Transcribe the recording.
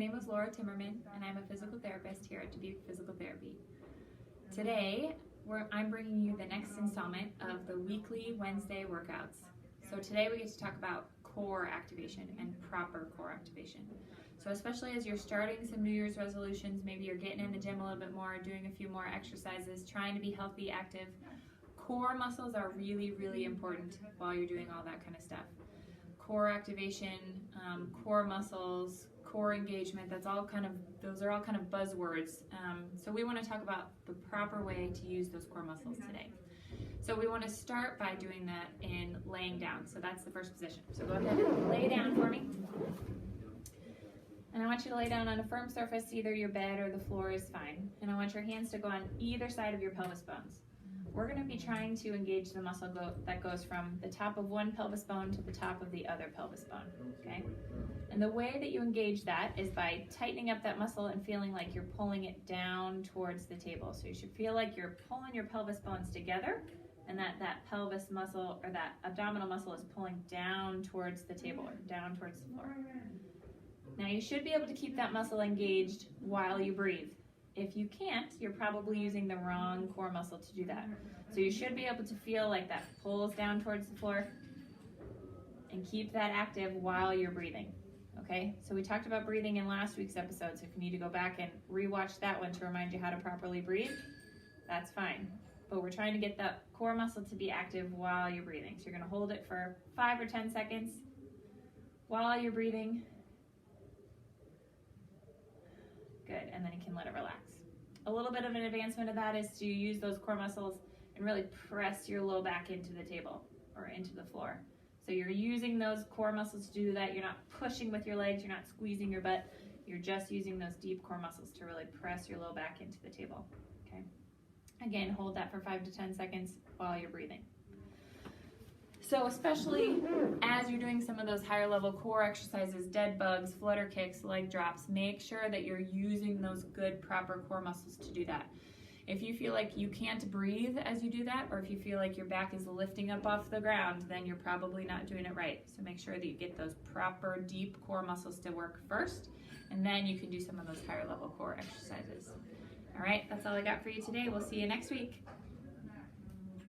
name is Laura Timmerman, and I'm a physical therapist here at Dubuque Physical Therapy. Today, I'm bringing you the next installment of the weekly Wednesday workouts. So today we get to talk about core activation and proper core activation. So especially as you're starting some New Year's resolutions, maybe you're getting in the gym a little bit more, doing a few more exercises, trying to be healthy, active, core muscles are really, really important while you're doing all that kind of stuff. Core activation, core muscles, core engagement, those are all kind of buzzwords. So we want to talk about the proper way to use those core muscles today. So we want to start by doing that in laying down. So that's the first position. So go ahead and lay down for me. And I want you to lay down on a firm surface, either your bed or the floor is fine. And I want your hands to go on either side of your pelvis bones. We're going to be trying to engage the muscle that goes from the top of one pelvis bone to the top of the other pelvis bone, okay? And the way that you engage that is by tightening up that muscle and feeling like you're pulling it down towards the table. So you should feel like you're pulling your pelvis bones together and that pelvis muscle or that abdominal muscle is pulling down towards the table or down towards the floor. Now you should be able to keep that muscle engaged while you breathe. If you can't, you're probably using the wrong core muscle to do that. So you should be able to feel like that pulls down towards the floor and keep that active while you're breathing. Okay, so we talked about breathing in last week's episode, so if you need to go back and rewatch that one to remind you how to properly breathe, that's fine. But we're trying to get that core muscle to be active while you're breathing. So you're going to hold it for 5 or 10 seconds while you're breathing. Good, and then you can let it relax. A little bit of an advancement of that is to use those core muscles and really press your low back into the table or into the floor. So you're using those core muscles to do that. You're not pushing with your legs, you're not squeezing your butt. You're just using those deep core muscles to really press your low back into the table. Okay. Again, hold that for 5 to 10 seconds while you're breathing. So especially as you're doing some of those higher level core exercises, dead bugs, flutter kicks, leg drops, make sure that you're using those good proper core muscles to do that. If you feel like you can't breathe as you do that, or if you feel like your back is lifting up off the ground, then you're probably not doing it right. So make sure that you get those proper deep core muscles to work first, and then you can do some of those higher level core exercises. All right, that's all I got for you today. We'll see you next week.